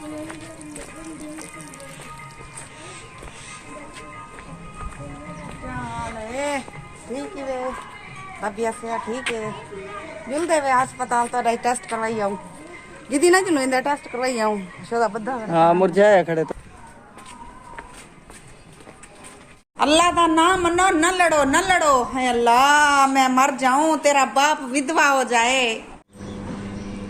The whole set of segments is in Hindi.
क्या हाल है? ठीक है वे, तबीयत से ठीक है। मिलते वे अस्पताल तो रही टेस्ट करवाई आऊँ। दीदी ना चलो इंदा टेस्ट करवाई आऊँ। शोदा बद्दा हाँ मुरझाया खड़े तो। अल्लाह का नाम मनो, न लड़ो न लड़ो। है अल्लाह, मैं मर जाऊं, तेरा बाप विधवा हो जाए।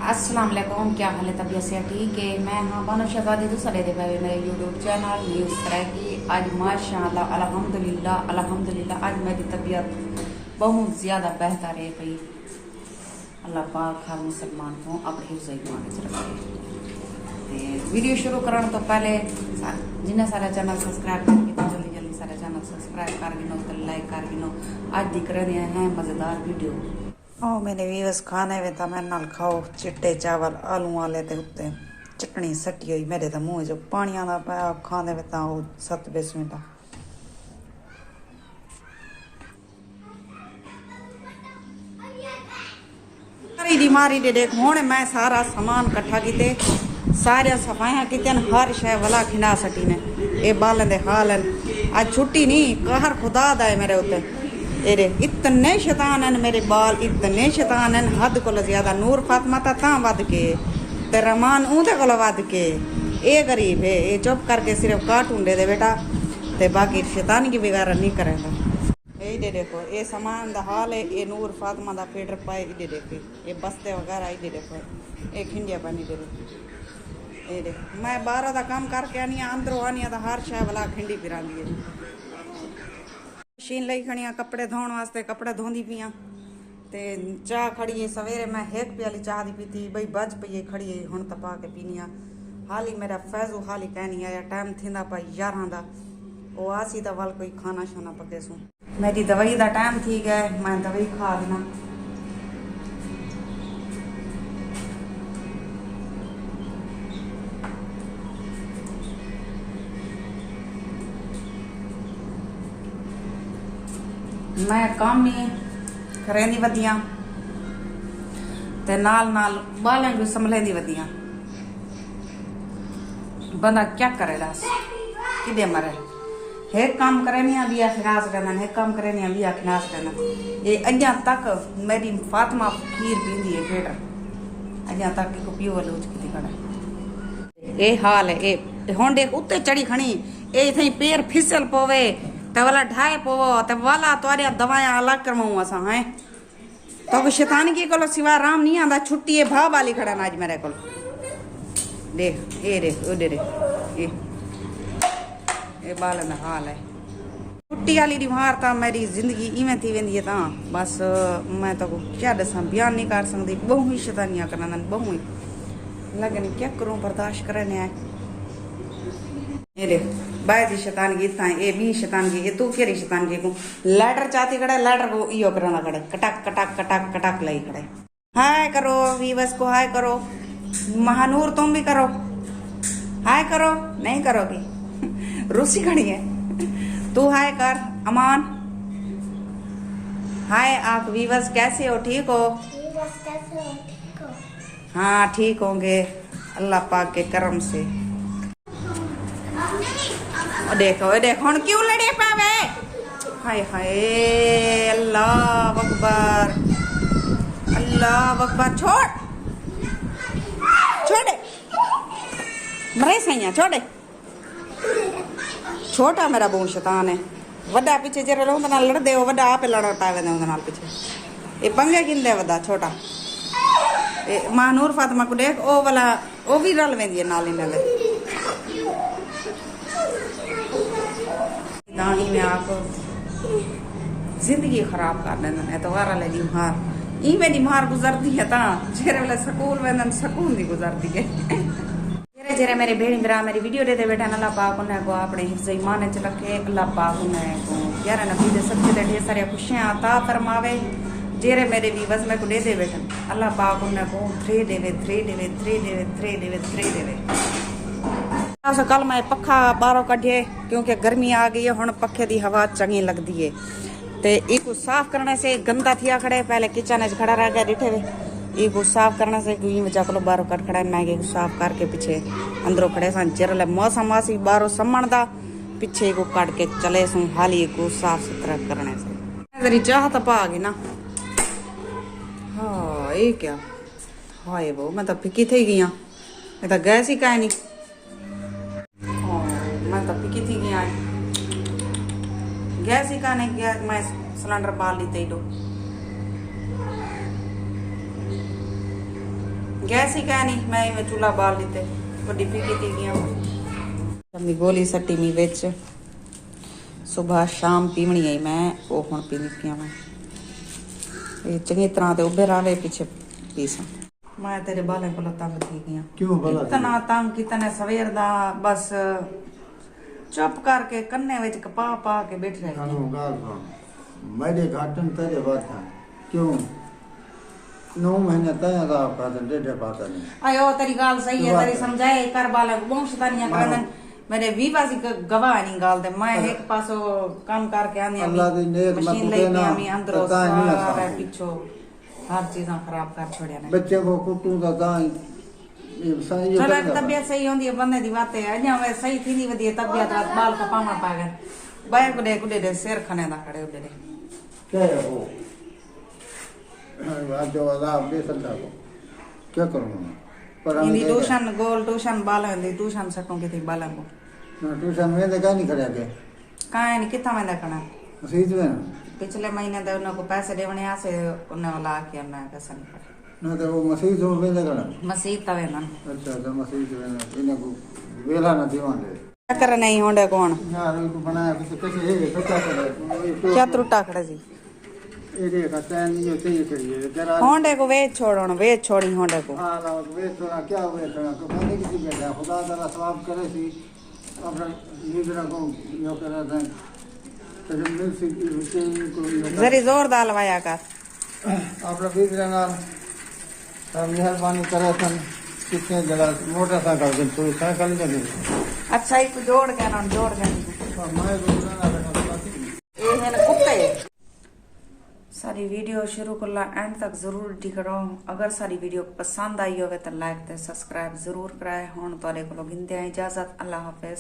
अस्सलाम वालेकुम, क्या हाल है? तबीयत से ठीक है? मैं हाँ बानो शहजादी दूसरे दे भाई मेरे यूट्यूब चैनल न्यूज़ करेगी। आज माशाअल्लाह अल्हम्दुलिल्लाह अल्हम्दुलिल्लाह आज मेरी तबीयत बहुत ज़्यादा बेहतर है भाई। अल्लाह पाक हर मुसलमान को अपने हिफ्ज़ ईमान च रखे। वीडियो शुरू करने तो पहले जिन्हें सारा चैनल सब्सक्राइब करके जल्दी जल्दी सारा चैनल सब्सक्राइब कर गिनो तो लाइक कर गिनो। आज दिख रहे हैं मज़ेदार वीडियो। ओ मैंने व्यूअर्स खाने में तो मैं नाल खाओ चिट्टे चावल आलू वाले ते उत्ते चटनी सटी हुई मेरे तो मुंह जो पानी आना पाया खाने में तो 7-20 मिनट। बीमारी दे देख हुण मैं सारा सामान कट्ठा किते, सारे सफाइयां कितन, हर शय वाला खिंडा सटी ने। ये बालन दे हाल आज छुट्टी नहीं, कहर खुदा दा है मेरे उत्ते। एरे इतने शैतान हैं मेरे बाल, इतने शैतान हैं हद को ज्यादा। नूर फातिमा ता वध के ते रहमान ऊंदे को वध के। ये गरीब है, ये चुप करके सिर्फ कार्टून दे बेटा, ते बाकी शैतान की वगैरह नहीं करेगा। ये देखो ये सामान दा हाल है। ये नूर फातिमा दा फीडर पाए इधे देखो, ये बस्ते वगैरह इधे देखो, ये खिंडिया पानी दे देखो। ये देखो मैं 12 दा काम करके आनी अंदरों आनी तो हर शय वाला खिंडी फिरा दी। मशीन लाई खड़ी कपड़े धोने वास्ते, कपड़े धोंदी पियाँ ते चाह खड़ी है। सवेरे मैं 1 प्याली चाह दी पीती बई बज पई खड़ी है हुण तपा के पीनी। हाल ही मेरा फैजू हाल ही कहनी आया टाइम थींदा पा 11 दा, वो आसी दा वाल कोई खाना शाना पके सू। मेरी दवाई दा टाइम थी गया, मैं दवाई खा देना। मैं काम नहीं करेंदी वधियां ते नाल नाल बालें भी संभलेंदी वधियां। बंदा क्या करे दस किदे मरे। एक काम करे नहीं अभी खिनास रहना, एक काम करे नहीं अभी खिनास रहना। ये अजा तक मेरी फातिमा खीर पींदी है फेटर, अजा तक को पियो लूच की खड़ा। ये हाल है। ये हुण देख उत्ते चढ़ी खणी, ये इथे पैर फिसल पवे ते वाला ढाए पोवो ते वाला तोरिया दवाया अलग करवाऊं असा हैं। तो शैतान की को सिवा राम नहीं आंदा। छुट्टी है भा वाली खड़ा आज मेरे को देख। ये देख ओ दे ये बालन दा हाल है। छुट्टी वाली बीमार था मेरी जिंदगी इवें थी वेंदी है। बस मैं तो क्या दसा बयान नहीं कर सकती। बहु ही शैतानियां करना बहु ही लगन क्या करूं, बर्दाश्त करने आए। ये देख बाय दी शैतान की था, ये भी शैतान की, ये तू केरी शैतान की को लैटर चाहती खड़े, लैटर को इयो करना खड़े, कटक कटक कटक कटक लाई खड़े। हाय करो वीवस को, हाय करो महानूर, तुम भी करो हाय करो। नहीं करोगी रूसी खड़ी है तू, हाय कर अमान। हाय आप वीवस कैसे हो? ठीक हो? हाँ ठीक होंगे अल्लाह पाक के करम से। देखो देखो क्यों लड़े पावे। हाय हाय अल्लाह अकबर अल्लाह अकबर। छोड़ छोड़े मरे सही छोड़े। छोटा मेरा बहुत शैतान है, वड्डा पीछे जरा लोग ना लड़ दे, वड्डा आप लड़ पावे दे पीछे। ये पंगे किंदे वड्डा छोटा। महानूर फातिमा को देख, ओ वाला ओ भी रल वेंदी है नाल ही नाले। दानी में आप जिंदगी खराब कर देना है तो वारा ले दी मार इवें दी मार गुजरती है ता जेरे वाले स्कूल वेंदन सकून दी गुजरती है। जेरे जेरे मेरे भेड़ी मेरा मेरी वीडियो दे बैठा अल्लाह पाक उन्हें को अपने हिफ्ज़ ईमान च रखे। अल्लाह पाक उन्हें को यार नबी दे सच्चे दे ढेर सारी खुशियां अता फरमावे। जेरे मेरे व्यूअर्स में को दे बैठन अल्लाह पाक उन्हें को 3 देवे 3 देवे 3 देवे 3 देवे 3 देवे। कल मैं पखा बाहरों कढ़े क्योंकि गर्मी आ गई है, हुण पखे की हवा चंगी लगती है। ते एक साफ करने से गंदा थिया खड़े, पहले किचन खड़ा रह गया डिठे वे ये को साफ करने से कोई वजह को बाहरों कट खड़ा मैं के साफ करके पीछे अंदरों खड़े सन चिरले मौसम आसी बाहरों समणदा पीछे को काट के चले सु हाली को साफ सुथरा करने से तेरी चाह तो पा गई ना। हाँ ये क्या हाय वो मैं तो फिकी थी गई मैं तो गैस ही का नहीं मैं तो फिकी थी गई गैस ही का नहीं गया मैं सिलेंडर बाल ली ते गैस ही का नहीं मैं चूल्हा बाल लीते बड़ी फिकी थी गई गोली सट्टी मी बिच सुबह शाम पीवनी आई मैं वो हुण पीनी पिया मैं ये चंगी तरह ते उभे रहे पीछे पीसा मैं तेरे बाले को तंग थी गई क्यों भला कितना तंग कितने सवेर दा बस चुप करके कन्ने विच कपा पा के बैठ रहे खानो गाल मेरे घाटन तेरे बात क्यों 9 महीने तय दा का डेढ़ पाता नहीं आयो तेरी गाल सही है तेरी समझाए कर बाले को वंशदानियां करन मेरे वीवासी गवाह नहीं गाल दे मैं एक पासो काम करके आनी अल्लाह दी नेक मशीन मत लेके ना आमी अंदरों सारा पीछो हर चीज़ खराब कर छोड़िया ने बच्चे को कुटू दा दाई ये सही चलो तबीयत सही होंदी है बंदे दी बातें अजा वे सही थी नहीं वदी तबीयत रात बाल का पामा पा गए बाय गुडे दे सिर खने दा खड़े उडे क्या है वो आज जो अल्लाह दे सकता को क्या करूं पर हम इंदी ट्यूशन गोल ट्यूशन बाल इंदी ट्यूशन सटों की थी बालन को ना ट्यूशन में तो क्या नहीं खड़ा के काहे नहीं कितना में देखना सीध में पिछले महीने दे उनको को पैसे देवने आसे उन्ने वाला आके मैं पैसा नहीं पड़े ना तो वो मसीद हो में देखना मसीद तवे ना अच्छा तो मसीद में इन्हें को वेला ना दीवान दे कर नहीं होंडे कौन यार इनको बनाया कैसे है सच्चा करे क्या त्रुटा खड़े जी ये देखा चैन ये चाहिए करिए जरा होंडे को वेच छोड़ो वेच छोड़ी होंडे को हां ना वे थोड़ा क्या हुए थोड़ा तो मैंने किसी बेटा खुदा ताला सवाब करे सी अपना ये जरा को यो करा था तो जब मिल सी को जरी जोर दाल वाया कर अपना बीज रंगा हम मेहरबानी करे सन कितने जगह मोटरसाइकिल के तो साइकिल के अच्छा एक जोड़ के ना जोड़ के मैं गुजरना रखा ये है ना कुत्ते सारी वीडियो शुरू करला एंड तक जरूर करो अगर सारी वीडियो पसंद आई हो तो लाइक ते सब्सक्राइब जरूर कराए हुण तुहाडे कोलों गिनदे इजाजत अल्लाह हाफिज।